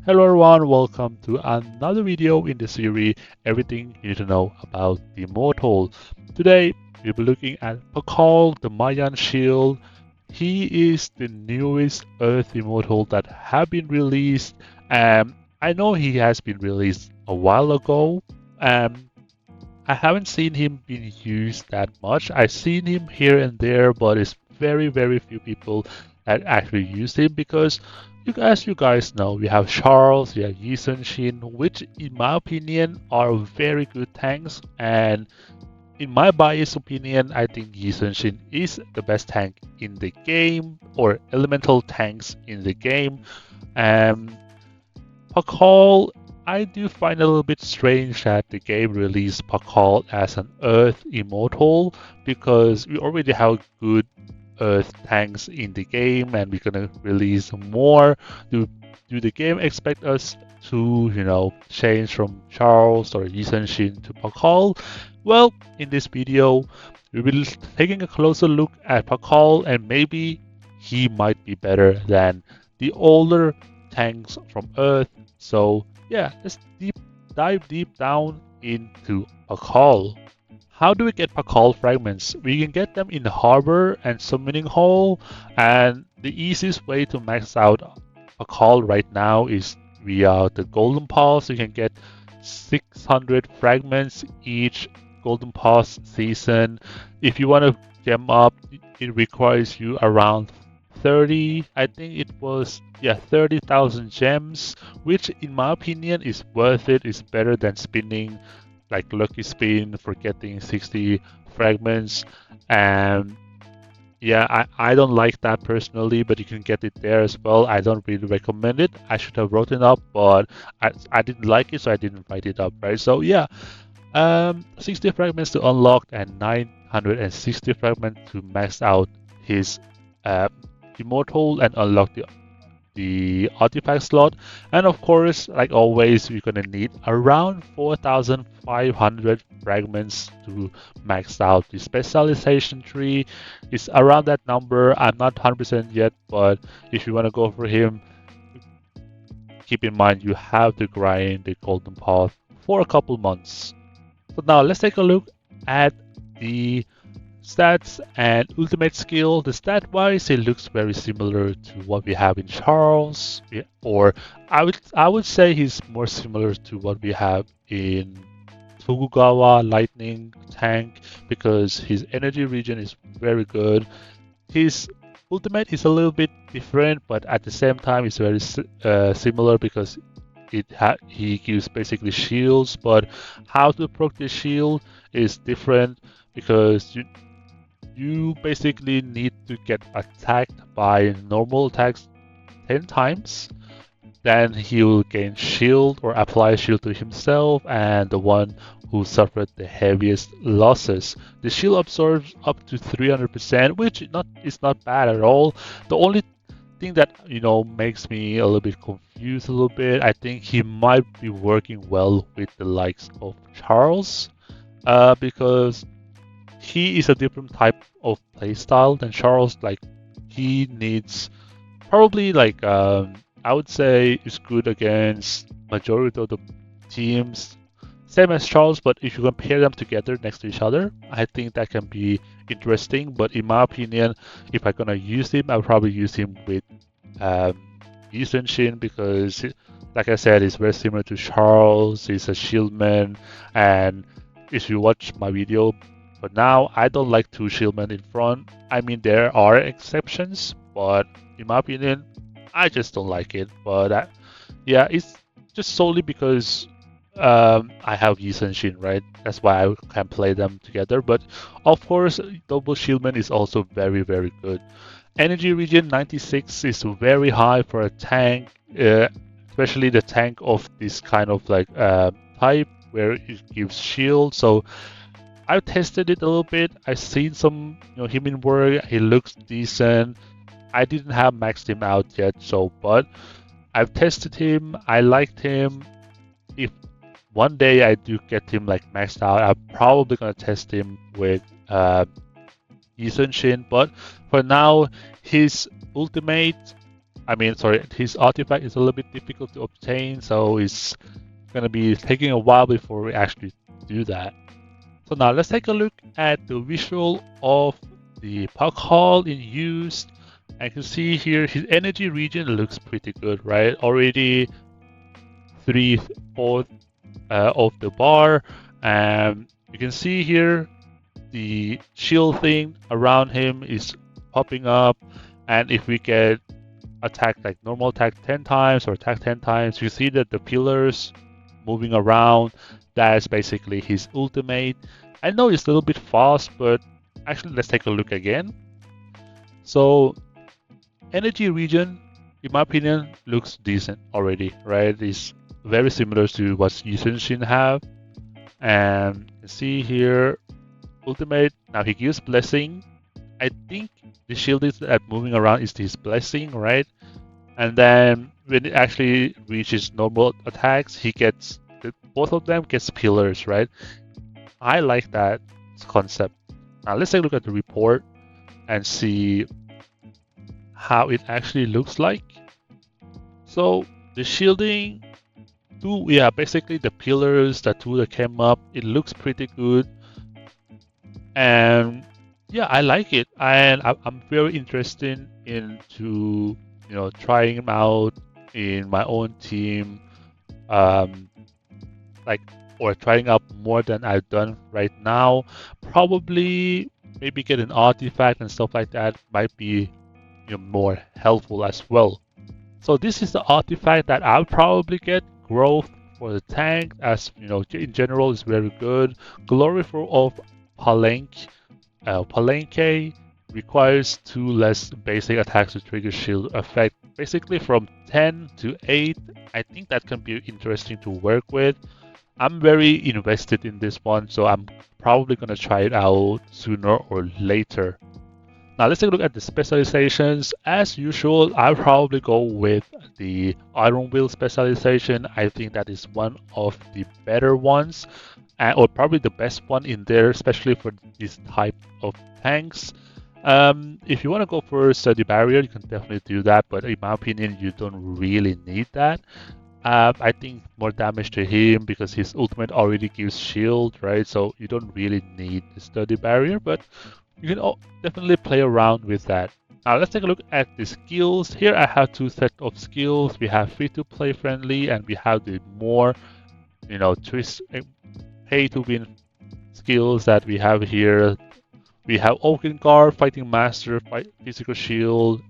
Hello everyone, welcome to another video in the series Everything You Need to Know About the Immortal. Today we'll be looking at Pakal, the Mayan Shield. He is the newest Earth Immortal that have been released. I know he has been released a while ago. I haven't seen him being used that much. I've seen him here and there, but it's very few people that actually use him because as you guys know, we have Charles, we have Yi Sun-shin, which in my opinion are very good tanks. And in my biased opinion, I think Yi Sun-shin is the best tank in the game, or elemental tanks in the game. Pakal, I do find it a little bit strange that the game released Pakal as an Earth Immortal because we already have good Earth tanks in the game and we're gonna release more. Do the game expect us to, change from Charles or Yi Sun-shin to Pakal? Well, in this video, we will be taking a closer look at Pakal and maybe he might be better than the older tanks from Earth. So yeah, let's dive deep down into Pakal. How do we get Pakal fragments? We can get them in the harbor and summoning hall, and the easiest way to max out Pakal right now is via the golden pass. You can get 600 fragments each golden pass season. If you want to gem up, it requires you around 30, I think it was, yeah, 30,000 gems, which in my opinion is worth it. It's better than spinning like lucky spin for getting 60 fragments. And yeah, I don't like that personally, but you can get it there as well. I don't really recommend it. I should have wrote it up, but I didn't like it, so I didn't write it up, right? So yeah, 60 fragments to unlock and 960 fragments to max out his Immortal and unlock the artifact slot. And of course, like always, we're gonna need around 4,500 fragments to max out the specialization tree. It's around that number. I'm not 100% yet, but if you want to go for him, keep in mind you have to grind the golden path for a couple months. So now let's take a look at the stats and ultimate skill. The stat wise, it looks very similar to what we have in Charles, or I would say he's more similar to what we have in Tokugawa Lightning Tank because his energy regen is very good. His ultimate is a little bit different, but at the same time, it's very similar because he gives basically shields. But how to proc the shield is different because you basically need to get attacked by normal attacks 10 times. Then he will gain shield or apply shield to himself and the one who suffered the heaviest losses. The shield absorbs up to 300%, which is not bad at all. The only thing that makes me a little bit confused a little bit, I think he might be working well with the likes of Charles, because he is a different type of playstyle than Charles. Like he needs probably like I would say is good against majority of the teams, same as Charles. But if you compare them together next to each other, I think that can be interesting. But in my opinion, if I'm gonna use him, I'll probably use him with Yi Sun-shin because, like I said, he's very similar to Charles. He's a shieldman, and if you watch my video. But now I don't like two shieldmen in front. I mean, there are exceptions, but in my opinion, I just don't like it. But yeah, it's just solely because I have Yi Sun-shin, right? That's why I can play them together. But of course, double shieldman is also very good. Energy regen 96 is very high for a tank, especially the tank of this kind of like type where it gives shield. So I've tested it a little bit. I've seen some, him in work. He looks decent. I didn't have maxed him out yet, but I've tested him. I liked him. If one day I do get him like maxed out, I'm probably gonna test him with Yi Sun-shin. But for now, his ultimate I mean, sorry, his artifact is a little bit difficult to obtain, so it's gonna be taking a while before we actually do that. So now let's take a look at the visual of the Pakal in use. I can see here his energy region looks pretty good, right? Already 3/4 of the bar. And you can see here the shield thing around him is popping up. And if we get attacked like normal attack 10 times or attack 10 times, you see that the pillars moving around. That's basically his ultimate. I know it's a little bit fast, but actually let's take a look again. So energy region, in my opinion, looks decent already, right? It's very similar to what Yusenshin have. And you see here, ultimate, now he gives blessing. I think the shield is that moving around is his blessing, right? And then when it actually reaches normal attacks, he gets, both of them gets pillars, right? I like that concept. Now let's take a look at the report and see how it actually looks like. So the shielding, basically the pillars, the two that came up, it looks pretty good. And yeah, I like it. And I'm very interested into, trying them out in my own team. Or trying out more than I've done right now. Probably maybe get an artifact and stuff like that might be more helpful as well. So this is the artifact that I'll probably get. Growth for the tank, as in general, is very good. Glory of Palenque. Palenque requires 2 less basic attacks to trigger shield effect. Basically from 10 to 8. I think that can be interesting to work with. I'm very invested in this one, so I'm probably going to try it out sooner or later. Now let's take a look at the specializations. As usual, I'll probably go with the Iron Will specialization. I think that is one of the better ones, or probably the best one in there, especially for this type of tanks. If you want to go for Sturdy Barrier, you can definitely do that, but in my opinion, you don't really need that. I think more damage to him because his ultimate already gives shield, right? So you don't really need the Sturdy Barrier, but you can definitely play around with that. Now let's take a look at the skills. Here I have 2 sets of skills. We have free-to-play friendly, and we have the more, twist, pay-to-win skills that we have here. We have Oaken Guard, Fighting Master, Physical Shield.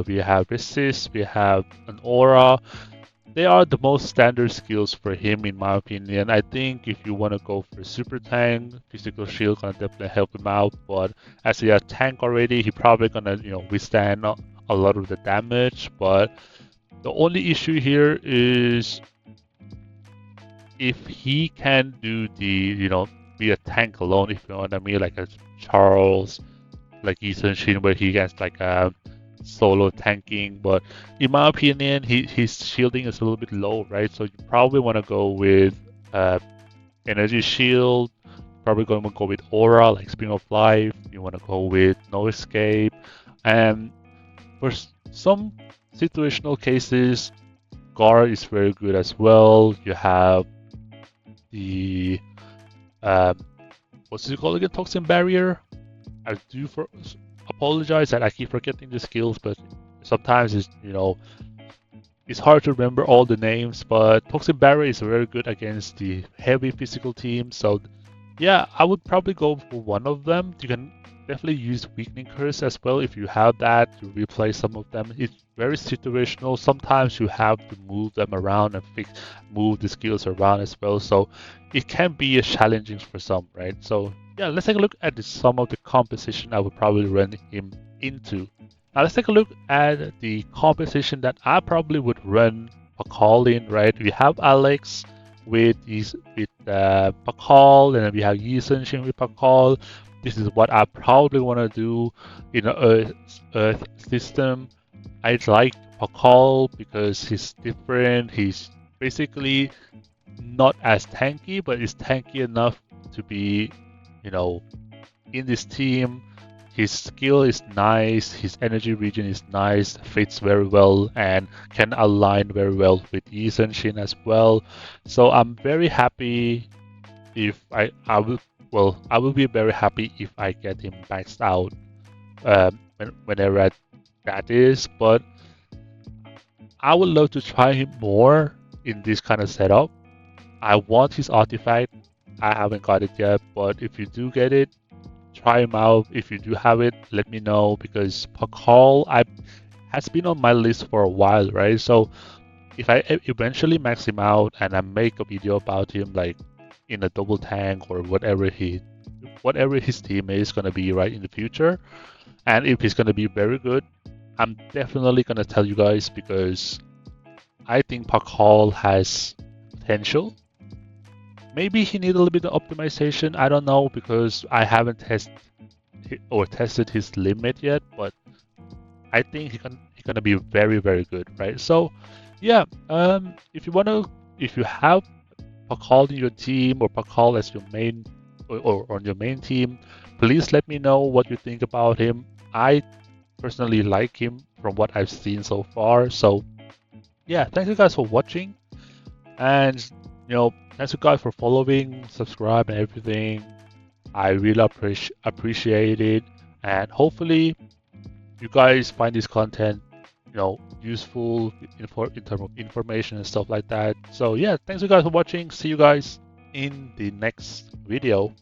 We have Resist. We have an Aura. They are the most standard skills for him, in my opinion. I think if you want to go for super tank, physical shield gonna definitely help him out. But as he has tank already, he probably gonna withstand a lot of the damage. But the only issue here is if he can do the be a tank alone, if you know what I mean, like a Charles, like Ethan Shin, where he gets like a solo tanking. But in my opinion, his shielding is a little bit low, right? So you probably want to go with energy shield. Probably going to go with aura, like Spring of Life. You want to go with no escape. And for some situational cases, guard is very good as well. You have the what's it called again? Toxin barrier. I do apologize that I keep forgetting the skills, but sometimes it's hard to remember all the names. But Toxic Barrier is very good against the heavy physical team. So yeah, I would probably go for one of them. You can definitely use Weakening Curse as well if you have that to replace some of them. It's very situational. Sometimes you have to move them around and move the skills around as well. So it can be challenging for some, right? So yeah, let's take a look at some of the composition I would probably run him into. Now let's take a look at the composition that I probably would run Pakal in, right? We have Alex with Pakal, and then we have Yi Senshin with Pakal. This is what I probably want to do in an Earth system. I like Pakal because he's different. He's basically not as tanky, but is tanky enough to be, in this team. his skill is nice, his energy region is nice, fits very well, and can align very well with Yi Shin as well. So I'm very happy if I will be very happy if I get him maxed out whenever that is. But I would love to try him more in this kind of setup. I want his artifact. I haven't got it yet, but if you do get it, try him out. If you do have it, let me know because Pakal I has been on my list for a while, right? So if I eventually max him out and I make a video about him, like in a double tank or whatever his team is gonna be right in the future, and if he's gonna be very good, I'm definitely gonna tell you guys because I think Pakal has potential. Maybe he needs a little bit of optimization. I don't know because I haven't tested his limit yet, but I think he's gonna be very very good, right? So yeah, if you have Pakal in your team or Pakal as your main or on your main team, please let me know what you think about him. I personally like him from what I've seen so far. So yeah, thank you guys for watching, and thanks you guys for following, subscribe, and everything. I really appreciate it, and hopefully you guys find this content useful in terms of information and stuff like that. So yeah, thanks you guys for watching. See you guys in the next video.